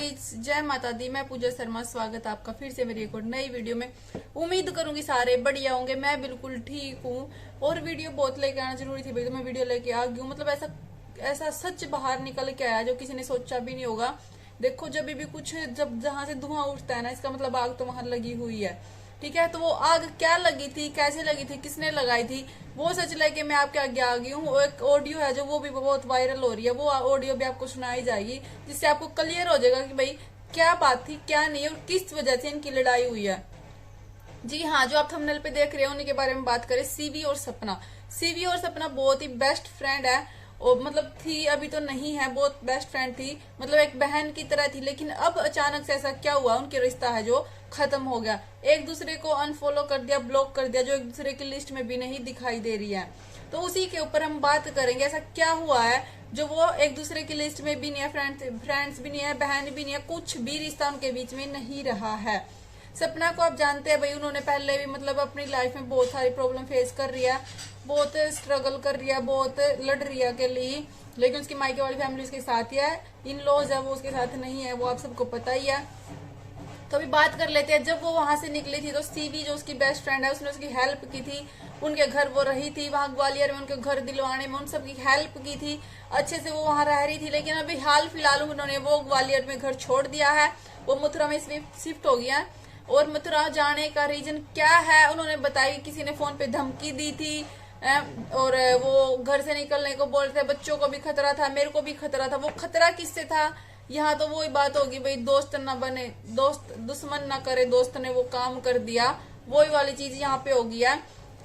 Guys, जय माता दी। मैं पूजा शर्मा, स्वागत है आपका फिर से मेरी एक और नई वीडियो में। उम्मीद करूंगी सारे बढ़िया होंगे। मैं बिल्कुल ठीक हूँ और वीडियो बहुत लेके आना जरूरी थी भाई, तो मैं वीडियो लेके आ गई हूँ। मतलब ऐसा ऐसा सच बाहर निकल के आया जो किसी ने सोचा भी नहीं होगा। देखो, जब भी कुछ जब जहां से धुआं उठता है ना, इसका मतलब आग तो वहां लगी हुई है। ठीक है, तो वो आग क्या लगी थी, कैसे लगी थी, किसने लगाई थी, वो सच लेके मैं आपके आगे आ गई हूँ। वो एक ऑडियो है जो वो भी बहुत वायरल हो रही है, वो ऑडियो भी आपको सुनाई जाएगी, जिससे आपको क्लियर हो जाएगा कि भाई क्या बात थी, क्या नहीं, और किस वजह से इनकी लड़ाई हुई है। जी हाँ, जो आप थंबनेल पे देख रहे हो उन्हीं के बारे में बात करें। सीवी और सपना। सीवी और सपना बहुत ही बेस्ट फ्रेंड है, और मतलब थी, अभी तो नहीं है, बहुत बेस्ट फ्रेंड थी, मतलब एक बहन की तरह थी। लेकिन अब अचानक से ऐसा क्या हुआ, उनके रिश्ता है जो खत्म हो गया। एक दूसरे को अनफॉलो कर दिया, ब्लॉक कर दिया, जो एक दूसरे की लिस्ट में भी नहीं दिखाई दे रही है। तो उसी के ऊपर हम बात करेंगे, ऐसा क्या हुआ है जो वो एक दूसरे की लिस्ट में भी नहीं है, फ्रेंड्स भी नहीं है, बहन भी नहीं है, कुछ भी रिश्ता उनके बीच में नहीं रहा है। सपना को आप जानते हैं भाई, उन्होंने पहले भी मतलब अपनी लाइफ में बहुत सारी प्रॉब्लम फेस कर रही है, बहुत स्ट्रगल कर रही है, बहुत लड़ रही है अकेली ही। लेकिन उसकी मायके वाली फैमिली उसके साथ ही है, इन लॉज है वो उसके साथ नहीं है, वो आप सबको पता ही है। तो अभी बात कर लेते हैं, जब वो वहां से निकली थी तो सीवी जो उसकी बेस्ट फ्रेंड है, उसने उसकी हेल्प की थी। उनके घर वो रही थी, वहां ग्वालियर में उनके घर दिलवाने में उन सबकी हेल्प की थी, अच्छे से वो वहां रह रही थी। लेकिन अभी हाल फिलहाल उन्होंने वो ग्वालियर में घर छोड़ दिया है, वो मथुरा में शिफ्ट हो गया। और मथुरा जाने का रीजन क्या है उन्होंने बताया, किसी ने फोन पे धमकी दी थी, और वो घर से निकलने को बोल रहे थे। बच्चों को भी खतरा था, मेरे को भी खतरा था। वो खतरा किससे था? यहाँ तो वही बात होगी भाई, दोस्त ना बने, दोस्त दुश्मन ना करे, दोस्त ने वो काम कर दिया, वही वाली चीज यहाँ पे होगी है।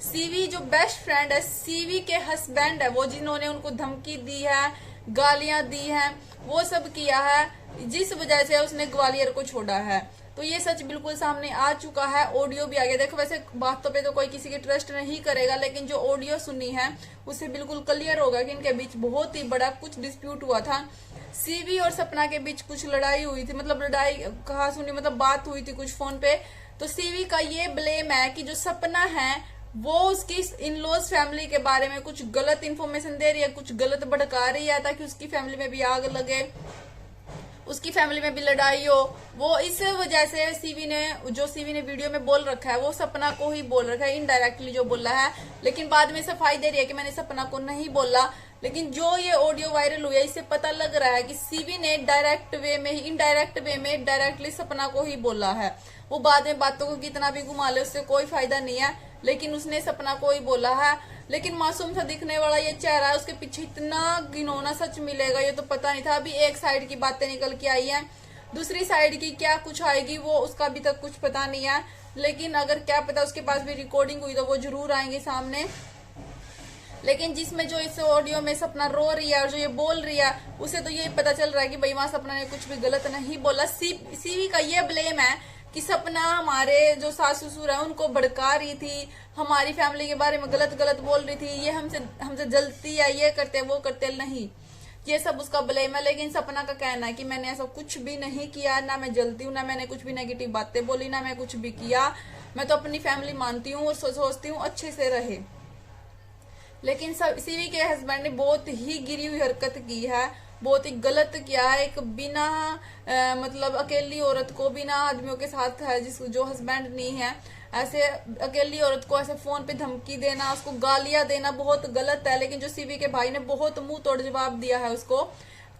सीवी जो बेस्ट फ्रेंड है, सीवी के हस्बैंड है, वो जिन्होंने उनको धमकी दी है, गालियां दी है, वो सब किया है, जिस वजह से उसने ग्वालियर को छोड़ा है। तो ये सच बिल्कुल सामने आ चुका है, ऑडियो भी आ गया। देखो, वैसे बातों पे तो कोई किसी की ट्रस्ट नहीं करेगा, लेकिन जो ऑडियो सुनी है उससे बिल्कुल क्लियर होगा कि इनके बीच बहुत ही बड़ा कुछ डिस्प्यूट हुआ था। सीवी और सपना के बीच कुछ लड़ाई हुई थी, मतलब लड़ाई कहा सुनी, मतलब बात हुई थी कुछ फोन पे। तो सीवी का ये ब्लेम है कि जो सपना है वो उसकी इन लॉज फैमिली के बारे में कुछ गलत इन्फॉर्मेशन दे रही है, कुछ गलत भड़का रही है, ताकि उसकी फैमिली में भी आग लगे, उसकी फैमिली में भी लड़ाई हो। वो इस वजह से सीवी ने वीडियो में बोल रखा है, वो सपना को ही बोल रखा है, इनडायरेक्टली जो बोला है। लेकिन बाद में सफाई दे रही है कि मैंने सपना को नहीं बोला। लेकिन जो ये ऑडियो वायरल हुआ है, इससे पता लग रहा है कि सीवी ने डायरेक्ट वे में, इनडायरेक्ट वे में डायरेक्टली सपना को ही बोला है। वो बाद में बातों को कितना भी घुमा ले, उससे कोई फायदा नहीं है, लेकिन उसने सपना को ही बोला है। लेकिन मासूम सा दिखने वाला ये चेहरा है, उसके पीछे इतना घिनौना सच मिलेगा, ये तो पता नहीं था। अभी एक साइड की बातें निकल के आई हैं, दूसरी साइड की क्या कुछ आएगी वो उसका अभी तक कुछ पता नहीं है। लेकिन अगर क्या पता उसके पास भी रिकॉर्डिंग हुई तो वो जरूर आएंगे सामने। लेकिन जिसमें जो इस ऑडियो में सपना रो रही है और जो ये बोल रही है, उसे तो ये पता चल रहा है कि भाई वहां सपना ने कुछ भी गलत नहीं बोला। सीवी का ये ब्लेम है कि सपना हमारे जो सास ससुर है उनको भड़का रही थी, हमारी फैमिली के बारे में गलत गलत बोल रही थी, ये हमसे जलती है, ये करते वो करते नहीं, ये सब उसका ब्लेम है। लेकिन सपना का कहना है कि मैंने ऐसा कुछ भी नहीं किया, ना मैं जलती हूँ, ना मैंने कुछ भी नेगेटिव बातें बोली, ना मैं कुछ भी किया। मैं तो अपनी फैमिली मानती हूँ और सोचती हूँ अच्छे से रहे। लेकिन सीवी के हस्बैंड ने बहुत ही गिरी हुई हरकत की है, बहुत ही गलत किया है। एक बिना मतलब अकेली औरत को, बिना आदमियों के साथ है जो हस्बैंड नहीं है, ऐसे अकेली औरत को ऐसे फोन पे धमकी देना, उसको गालियां देना बहुत गलत है। लेकिन जो सीवी के भाई ने बहुत मुंह तोड़ जवाब दिया है उसको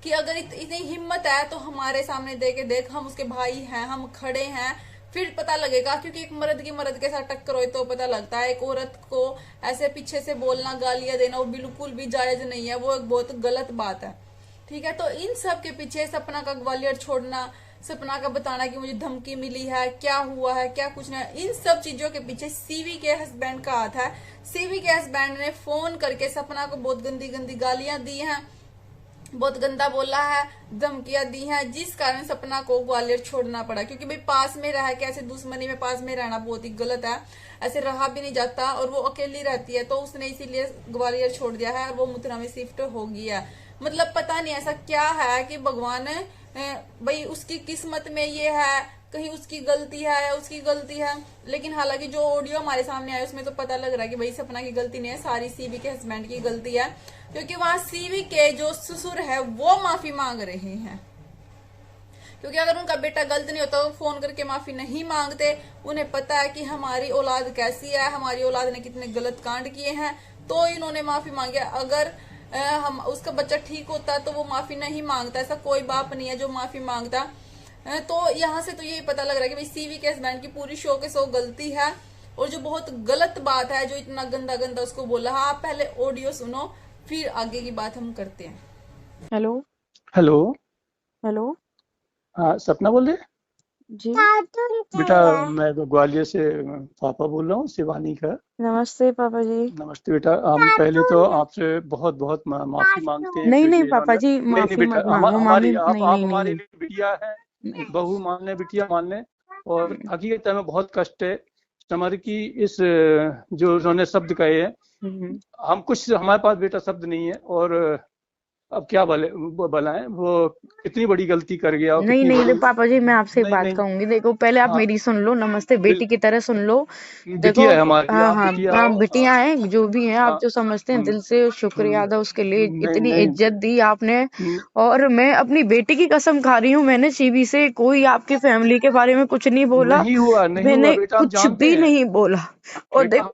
कि अगर इतनी हिम्मत है तो हमारे सामने दे के देख, हम उसके भाई हैं, हम खड़े हैं, फिर पता लगेगा। क्योंकि एक मर्द की मर्द के साथ टक्कर हो तो पता लगता है। एक औरत को ऐसे पीछे से बोलना, गालियां देना, वो बिल्कुल भी जायज नहीं है, वो एक बहुत गलत बात है। ठीक है, तो इन सब के पीछे सपना का ग्वालियर छोड़ना, सपना का बताना कि मुझे धमकी मिली है, क्या हुआ है, क्या कुछ नहीं, इन सब चीजों के पीछे सीवी के हस्बैंड का हाथ है। सीवी के हस्बैंड ने फोन करके सपना को बहुत गंदी गंदी गालियां दी हैं, बहुत गंदा बोला है, धमकियां दी हैं, जिस कारण सपना को ग्वालियर छोड़ना पड़ा। क्योंकि भाई पास में रह के ऐसे दुश्मनी में पास में रहना बहुत ही गलत है, ऐसे रहा भी नहीं जाता, और वो अकेली रहती है, तो उसने इसीलिए ग्वालियर छोड़ दिया है और वो मथुरा में शिफ्ट हो गई है। मतलब पता नहीं ऐसा क्या है कि भगवान भाई उसकी किस्मत में ये है, कहीं उसकी गलती है, उसकी गलती है। लेकिन हालांकि जो ऑडियो हमारे सामने आया उसमें तो पता लग रहा है कि भाई सपना की गलती नहीं है, सारी सीवी के हस्बैंड की गलती है। क्योंकि वहां सीवी के जो ससुर है वो माफी मांग रहे हैं। क्योंकि अगर उनका बेटा गलत नहीं होता वो फोन करके माफी नहीं मांगते। उन्हें पता है कि हमारी औलाद कैसी है, हमारी औलाद ने कितने गलत कांड किए हैं, तो इन्होंने माफी मांगी। अगर हम उसका बच्चा ठीक होता तो वो माफी नहीं मांगता। ऐसा कोई बाप नहीं है जो माफी मांगता। तो यहाँ से तो यही पता लग रहा है कि भाई सीवी के हस्बैंड की पूरी 100 के 100 गलती है, और जो बहुत गलत बात है, जो इतना गंदा गंदा उसको बोला। हाँ, आप पहले ऑडियो सुनो, फिर आगे की बात हम करते हैं। हेलो। हेलो। हेलो। हाँ, सपना बोल रहे हैं? जी। बेटा मैं ग्वालियर से पापा बोल रहा हूँ, शिवानी का। नमस्ते पापा जी। नमस्ते बेटा, हम पहले तो आपसे बहुत बहुत माफी मांगते हैं नहीं नहीं बेटे पापा वाला। जी, नहीं नहीं माफी बेटा, मत मांगो हमारी मामी, आप नहीं आप नहीं नहीं हमारे नहीं लिए बिटिया है, नहीं। बहू मान ले बिटिया मान ले। और हकीकत में बहुत कष्ट है समर की इस जो उन्होंने शब्द कहे हैं। हम्म। हम कुछ हमारे पास बेटा शब्द नहीं है। और अब क्या बताएं वो कितनी बड़ी गलती कर गया और नहीं कितनी नहीं, बड़ी। देखो पापा जी, मैं आपसे एक नहीं बात नहीं। कहूंगी। देखो पहले आप हाँ, मेरी सुन लो, नमस्ते बेटी की तरह सुन लो। देखो, बिटिया है हमारी, हाँ आप हाँ बिटिया हाँ, हो। बिटिया है जो भी है, आप हाँ, जो समझते हैं हम्म, दिल से, शुक्रिया अदा उसके लिए, नहीं इतनी नहीं। इज्जत दी आपने। हम्म, और मैं अपनी बेटी की कसम खा रही हूँ, मैंने सीवी से कोई आपकी फैमिली के बारे में कुछ नहीं बोला। नहीं हुआ नहीं हुआ मैंने बेटा, हम कुछ जानते भी हैं। नहीं बोला। और बेटा देखो,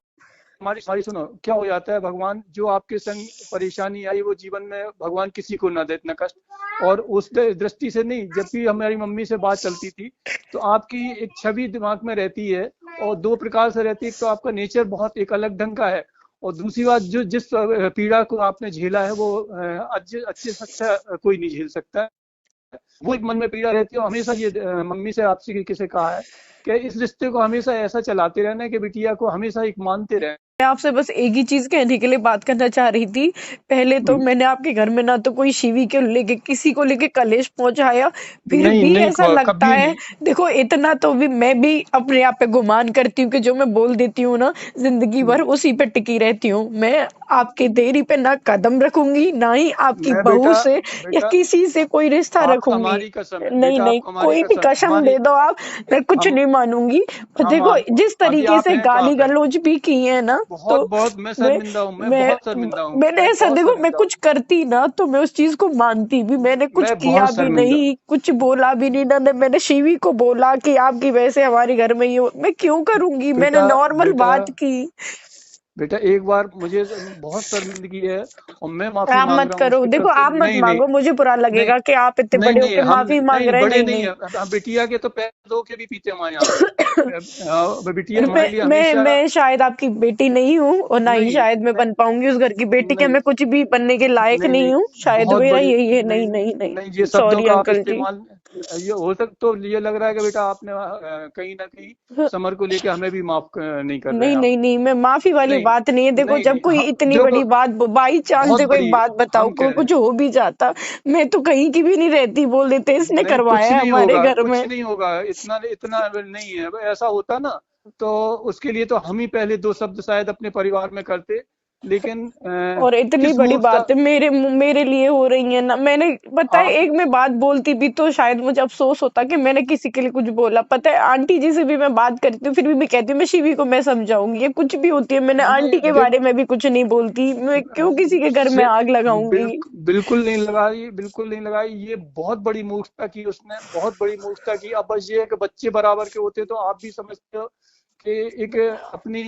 हमारी सारी सुनो, क्या हो जाता है, भगवान जो आपके संग परेशानी आई वो जीवन में भगवान किसी को ना दे इतना कष्ट। और उस दृष्टि से नहीं, जब भी हमारी मम्मी से बात चलती थी तो आपकी एक छवि दिमाग में रहती है। और दो प्रकार से रहती है, एक तो आपका नेचर बहुत एक अलग ढंग का है, और दूसरी बात जो जिस पीड़ा को आपने झेला है वो अच्छे अच्छे से अच्छा कोई नहीं झेल सकता। वो एक मन में पीड़ा रहती है। और हमेशा ये मम्मी से आपसे किसी कहा है कि इस रिश्ते को हमेशा ऐसा चलाते रहना है कि बिटिया को हमेशा एक मानते रहे। मैं आपसे बस एक ही चीज कहने के लिए बात करना चाह रही थी। पहले तो मैंने आपके घर में ना तो कोई शिवी के लेके किसी को लेके कलेश पहुंचाया, फिर नहीं भी नहीं, ऐसा लगता कभी है। नहीं। देखो, इतना तो भी मैं भी अपने आप पे गुमान करती हूँ कि जो मैं बोल देती हूँ ना, जिंदगी भर उसी पे टिकी रहती हूँ। मैं आपके देरी पे ना कदम रखूंगी, ना ही आपकी मैं बहू बेटा, से या बेटा किसी से कोई रिश्ता आपको रखूंगी। हमारी कसम है, नहीं बेटा नहीं, आपको हमारी कोई भी कसम कसम हमारी। दे दो आप, मैं कुछ हम नहीं मानूंगी। पर हम देखो, जिस अभी तरीके आप से हैं तो गाली आप हैं। गलौज भी की है ना, बहुत तो बहुत मैं मैं शर्मिंदा हूँ, मैं मैं बहुत शर्मिंदा हूँ, मैंने मैं ऐसा, बहुत देखो, मैं शर्मिंदा हूँ। कुछ करती ना तो मैं उस चीज को मानती भी। मैंने कुछ मैं किया बहुत भी शर्मिंदा। नहीं, कुछ बोला भी नहीं ना। मैंने शिवी को बोला कि आपकी वजह से हमारे घर में ये मैं क्यों करूंगी, मैंने बेटा नॉर्मल बेटा बात की। बेटा एक बार मुझे बहुत शर्मिंदगी है और मैं माफी आप मांग मत रहा हूँ करो, उसके देखो तरफ से। आप मत नहीं नहीं मांगो, मुझे बुरा नहीं लगेगा कि आप इतने नहीं बड़े नहीं, होके हम माफी मांग नहीं रहे हैं। बड़े नहीं नहीं नहीं। है, हम बिटिया के तो पैर धो के भी पीते हमारे यहाँ पे। बिटिया हमारे लिए हमेशा। मैं शायद आपकी बेटी नहीं हूँ, और ना ही नहीं शायद मैं नहीं बन पाऊंगी उस घर की बेटी के। नहीं मैं कुछ भी बनने के लायक नहीं नहीं, नहीं हूँ, शायद बहुत मेरा बड़ी। यही है। नहीं नहीं नहीं नहीं, नहीं, ये शब्दों सॉरी का आप अंकल जी। इस्तेमाल, ये हो सकता तो ये लग रहा है कि बेटा आपने कहीं ना कहीं समर को लेके हमें भी माफ नहीं कर रहे नहीं हैं आप। नहीं नहीं, मैं माफी वाली नहीं बात नहीं है। देखो, नहीं जब नहीं, कोई हाँ इतनी देखो बड़ी बात, बाई चांस बहुत देखो, एक बड़ी बात बताओ, हम कह रहे हैं। कुछ हो भी जाता, मैं तो कहीं की भी नहीं रहती, बोल देते इसने नहीं कुछ करवाया है नहीं हमारे होगा, घर कुछ में। नहीं होगा, इतना इतना नहीं है। ऐसा होता ना तो उसके लिए तो हम ही पहले दो शब्द शायद अपने परिवार में करते। लेकिन और इतनी किस बड़ी मूर्खता। बात है मेरे लिए हो रही है ना। मैंने, पता है, आप एक मैं बात बोलती भी तो शायद मुझे अफसोस होता कि मैंने किसी के लिए कुछ बोला। पता है, आंटी जी से भी मैं बात करती हूँ, फिर भी मैं कहती हूँ मैं शिवी को मैं समझाऊंगी, ये कुछ भी होती है, मैंने नहीं आंटी के बारे देखो, में भी कुछ नहीं बोलती। मैं क्यों किसी के घर में से आग लगाऊंगी। बिल्कुल नहीं लगाई, बिल्कुल नहीं लगाई। ये बहुत बड़ी मूर्खता की उसने, बहुत बड़ी मूर्खता की। अब बस ये है कि बच्चे बराबर के होते तो आप भी समझते हो कि एक अपनी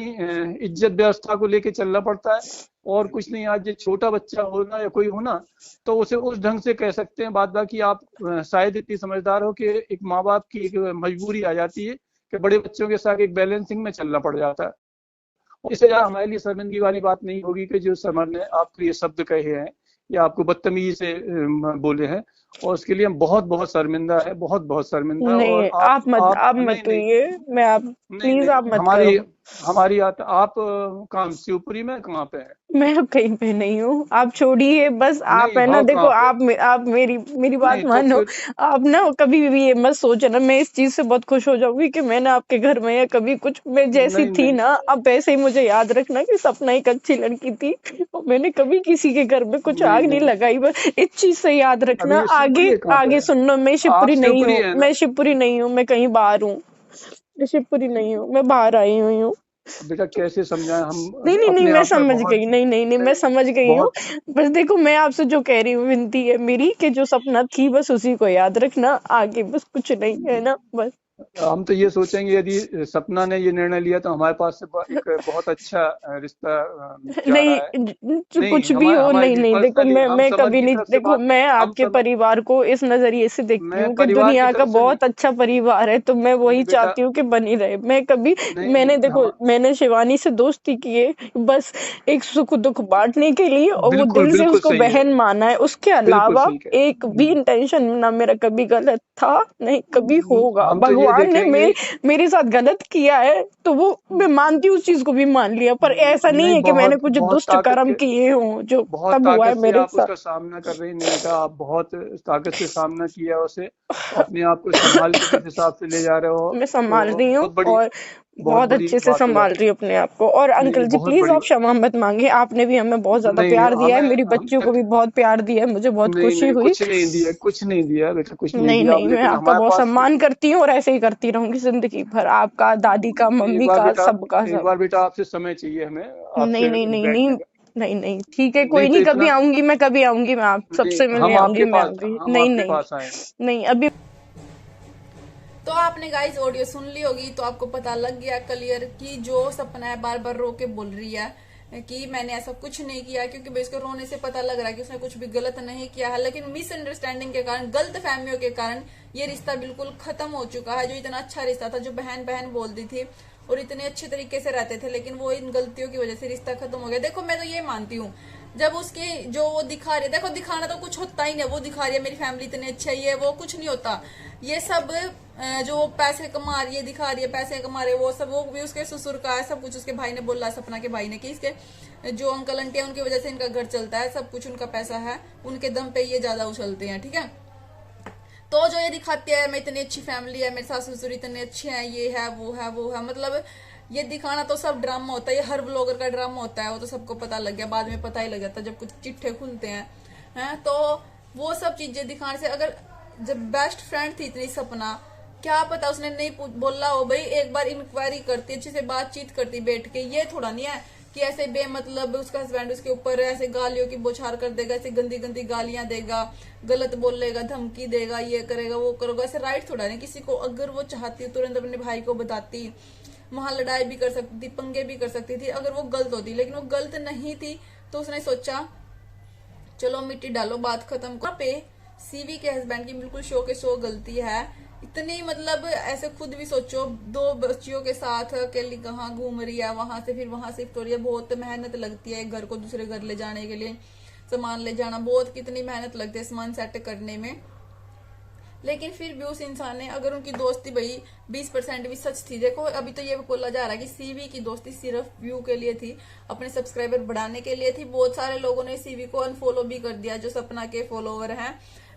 इज्जत व्यवस्था को लेके चलना पड़ता है और कुछ नहीं। आज ये छोटा बच्चा होना या कोई होना तो उसे उस ढंग से कह सकते हैं। बात बाकी आप शायद इतनी समझदार हो कि एक माँ बाप की एक मजबूरी आ जाती है कि बड़े बच्चों के साथ एक बैलेंसिंग में चलना पड़ जाता है। इससे ज्यादा हमारे लिए शर्मिंदगी वाली बात नहीं होगी कि जो समर ने आपको ये शब्द कहे हैं या आपको बदतमीजी से बोले हैं, और उसके लिए हम बहुत बहुत शर्मिंदा है, बहुत बहुत शर्मिंदा। और नहीं, आप आप नहीं मत नहीं हुइए। मैं आप, नहीं प्लीज नहीं, आप मत हमारी करो। हमारी आप कहाँ शिवपुरी में कहाँ पे है? मैं अब कहीं पे नहीं हूँ, आप छोड़िए बस। आप नहीं है ना, हो देखो, कहाँ पे? आप मेरी बात नहीं तो मानो। फिर आप ना कभी भी ये मत सोचना, मैं इस चीज से बहुत खुश हो जाऊंगी कि मैंने आपके घर में या कभी कुछ, मैं जैसी नहीं थी नहीं ना, अब वैसे ही मुझे याद रखना कि सपना एक अच्छी लड़की थी, और मैंने कभी किसी के घर में कुछ नहीं आग नहीं नहीं। लगाई। बस इस चीज से याद रखना। अभी ये आगे शिवपुरी कहाँ पे आगे है? सुनना, मैं आप शिवपुरी नहीं शिवपुरी हूँ, है मैं ना? शिवपुरी नहीं हूँ, मैं कहीं बाहर हूँ। मैं शिवपुरी नहीं हूँ, मैं बाहर आई हुई हूँ। बेटा कैसे समझाएं हम, नहीं नहीं नहीं, अपने मैं आप में समझ बहुत गई, नहीं नहीं नहीं, मैं समझ गई हूँ। बहुत बस देखो, मैं आपसे जो कह रही हूँ, विनती है मेरी कि जो सपना थी बस उसी को याद रखना, आगे बस कुछ नहीं है ना, बस। हम तो ये सोचेंगे यदि सपना ने ये निर्णय लिया तो हमारे पास से एक बहुत अच्छा रिश्ता जा रहा है। नहीं, नहीं, कुछ भी हमारे हो, हमारे नहीं लिए नहीं, देखो पर्सनली हम मैं समझ कभी की नहीं, तरफ से देखो बात, मैं हम आपके समझ, परिवार को इस नजरिए से देखती मैं हूँ कि परिवार की दुनिया का तरफ से नहीं, बहुत अच्छा परिवार है, तो मैं वही नहीं बेटा, चाहती हूँ कि बनी रहे। मैं कभी, नहीं मैंने देखो, हम, मैंने शिवानी से दोस्ती की है बस एक सुख दुख बांटने के लिए, और वो बिल्कुल दिल से बिल्कुल उसको सही है, बहन माना है, उसके बिल्कुल अलावा सही है। एक भी इंटेंशन ना मेरा कभी गलत था, नहीं कभी होगा। हम तो ये भगवान ने देखेंगे, मेरे साथ गलत किया है तो वो मैं मानती हूँ, उस चीज को भी मान लिया, पर ऐसा नहीं नहीं, है कि मैंने बहुत कुछ बहुत दुष्ट ताकत कर्म के, किए हों जो बहुत तब हुआ है ताकत से मेरे आप साथ। उसका सामना कर रही, नहीं बेटा आप बहुत ताकत से सामना किया उसे, अपने आप को संभाल के जिस हिसाब से ले जा रहे हो, मैं संभाल तो रही हूँ, और बहुत बहुत बड़ी अच्छे से बात हो संभाल जाती रही हूँ अपने आप को। और है। नहीं अंकल जी बहुत प्लीज बड़ी आप बात, क्षमा मत मांगे, आपने भी हमें बहुत ज्यादा नहीं प्यार दिया है, हमें मेरी हम बच्चियों को भी बहुत प्यार दिया है, मुझे बहुत नहीं खुशी नहीं हुई। कुछ नहीं दिया, कुछ नहीं दिया बेटा, कुछ नहीं नहीं दिया नहीं, आप, मैं लेकिन आपका हमारे बहुत पास, सम्मान करती हूँ और ऐसे ही करती रहूंगी जिंदगी भर, आपका, दादी का, एक मम्मी बार का, बेटा, सबका एक सब। बार बेटा आपसे समय चाहिए हमें, नहीं आपसे नहीं नहीं नहीं, बैठने का। नहीं नहीं, ठीक है, नहीं कोई तो नहीं, कभी इतना, आऊंगी मैं, कभी आऊंगी मैं, आप नहीं सबसे मिलने हम आऊंगी, आपके मैं पास, आऊंगी, हम नहीं आपके नहीं पास आए। नहीं, अभी। तो आपने गाइस ऑडियो सुन ली होगी, तो आपको पता लग गया क्लियर कि जो सपना है बार बार रो के बोल रही है कि मैंने ऐसा कुछ नहीं किया, क्योंकि भाई इसको रोने से पता लग रहा है कि उसने कुछ भी गलत नहीं किया है, लेकिन मिसअंडरस्टैंडिंग के कारण, गलत फहमियों के कारण ये रिश्ता बिल्कुल खत्म हो चुका है। जो इतना अच्छा रिश्ता था, जो बहन बहन बोलती थी और इतने अच्छे तरीके से रहते थे, लेकिन वो इन गलतियों की वजह से रिश्ता खत्म हो गया। देखो मैं तो ये मानती हूँ, जब उसकी जो वो दिखा रही है, देखो दिखाना तो कुछ होता ही नहीं, वो दिखा रही है मेरी फैमिली इतनी अच्छी है, ये वो कुछ नहीं होता। ये सब जो पैसे कमा रही है, दिखा रही है पैसे कमा रहे, वो सब वो भी उसके ससुर का है, सब कुछ उसके भाई ने बोला, सपना के भाई ने, कि इसके जो अंकल आंटी है उनकी वजह से इनका घर चलता है, सब कुछ उनका पैसा है, उनके दम पे ये ज्यादा उछलते हैं, ठीक है। तो जो ये दिखाती है मैं इतनी अच्छी फैमिली है, मेरे सास ससुर इतने अच्छे हैं, ये है वो है वो है, मतलब ये दिखाना तो सब ड्रामा होता है, ये हर ब्लॉगर का ड्रामा होता है, वो तो सबको पता लग गया, बाद में पता ही लग जाता है जब कुछ चिट्ठे खुलते हैं तो वो सब चीजें दिखाने से, अगर जब बेस्ट फ्रेंड थी इतनी सपना, क्या पता उसने नहीं बोला हो भाई, एक बार इंक्वायरी करती, अच्छे से बातचीत करती बैठ के, ये थोड़ा नहीं है कि ऐसे बेमतलब उसका हस्बैंड उसके ऊपर ऐसे गालियों की बौछार कर देगा, ऐसे गंदी गंदी गालियां देगा, गलत बोलेगा, धमकी देगा, ये करेगा वो करेगा, ऐसे राइट थोड़ा नहीं किसी को। अगर वो चाहती तुरंत अपने भाई को बताती, वहां लड़ाई भी कर सकती थी, पंगे भी कर सकती थी, अगर वो गलत होती, लेकिन वो गलत नहीं थी, तो उसने सोचा चलो मिट्टी डालो, बात खत्म। वहां पे सीवी के हस्बैंड की बिल्कुल शो के शो गलती है, इतनी मतलब ऐसे खुद भी सोचो, 2 बच्चियों के साथ अकेली कहाँ घूम रही है, वहां से फिर वहां शिफ्ट हो रही है, बहुत मेहनत लगती है एक घर को दूसरे घर ले जाने के लिए, सामान ले जाना, बहुत कितनी मेहनत लगती है सामान सेट करने में। लेकिन फिर भी उस इंसान ने, अगर उनकी दोस्ती भाई 20% भी सच थी, देखो अभी तो ये बोला जा रहा है कि सीवी की दोस्ती सिर्फ व्यू के लिए थी, अपने सब्सक्राइबर बढ़ाने के लिए थी, बहुत सारे लोगों ने सीवी को अनफॉलो भी कर दिया जो सपना के फॉलोवर हैं,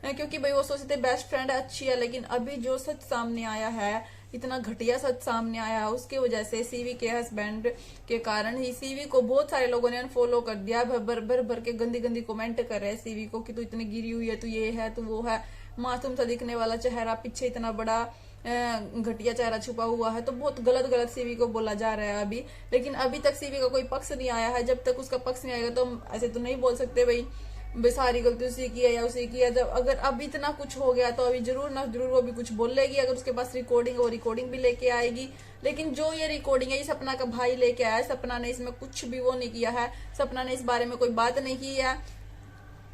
क्योंकि भाई वो सोचते थे बेस्ट फ्रेंड अच्छी है, लेकिन अभी जो सच सामने आया है, इतना घटिया सच सामने आया है, उसकी वजह से सीवी के हस्बैंड के कारण ही सीवी को बहुत सारे लोगों ने अनफॉलो कर दिया, भर के गंदी गंदी कमेंट कर रहे हैं सीवी को कि तू इतनी गिरी हुई है, तू ये है तू वो है, मासूम सा दिखने वाला चेहरा, पीछे इतना बड़ा घटिया चेहरा छुपा हुआ है, तो बहुत गलत गलत सीवी को बोला जा रहा है अभी। लेकिन अभी तक सीवी का कोई पक्ष नहीं आया है, जब तक उसका पक्ष नहीं आएगा तो हम ऐसे तो नहीं बोल सकते भाई सारी गलती उसी की है या उसी की है। जब अगर अब इतना कुछ हो गया तो अभी जरूर ना जरूर वो भी कुछ बोलेगी, अगर उसके पास रिकॉर्डिंग है वो रिकॉर्डिंग भी लेके आएगी। लेकिन जो ये रिकॉर्डिंग है ये सपना का भाई लेके आया है, सपना ने इसमें कुछ भी वो नहीं किया है, सपना ने इस बारे में कोई बात नहीं की है,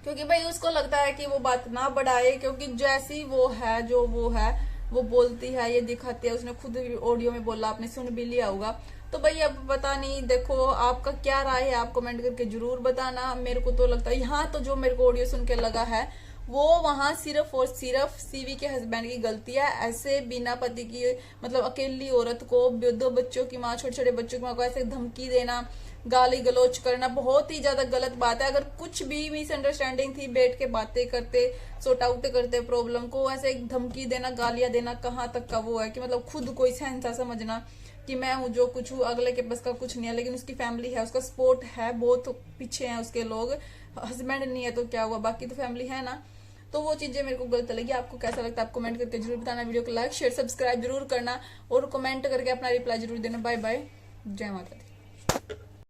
क्योंकि भाई उसको लगता है कि वो बात ना बढ़ाए, क्योंकि जैसी वो है जो वो है वो बोलती है, ये दिखाती है, उसने खुद ऑडियो में बोला, आपने सुन भी लिया होगा। तो भाई अब पता नहीं, देखो आपका क्या राय है, आप कमेंट करके जरूर बताना। मेरे को तो लगता है यहाँ तो जो मेरे को ऑडियो सुन के लगा है वो वहां सिर्फ और सिर्फ सीवी के हस्बैंड की गलती है। ऐसे बिना पति की, मतलब अकेली औरत को, 2 बच्चों की माँ, छोटे छोटे बच्चों की माँ को ऐसे धमकी देना, गाली गलौज करना बहुत ही ज्यादा गलत बात है। अगर कुछ भी मिसअंडरस्टैंडिंग थी, बैठ के बातें करते, सॉर्ट आउट करते प्रॉब्लम को, ऐसे एक धमकी देना, गालियां देना, कहाँ तक का वो है कि मतलब खुद कोई सहनसा समझना कि मैं हूँ जो कुछ हूँ, अगले के बस का कुछ नहीं है। लेकिन उसकी फैमिली है, उसका सपोर्ट है, बहुत पीछे हैं उसके लोग, हस्बैंड नहीं है तो क्या हुआ, बाकी तो फैमिली है ना। तो वो चीजें मेरे को गलत लगी। आपको कैसा लगता है आप कमेंट करके जरूर बताना, वीडियो को लाइक शेयर सब्सक्राइब जरूर करना और कमेंट करके अपना रिप्लाई जरूर देना। Bye bye. जय माता दी।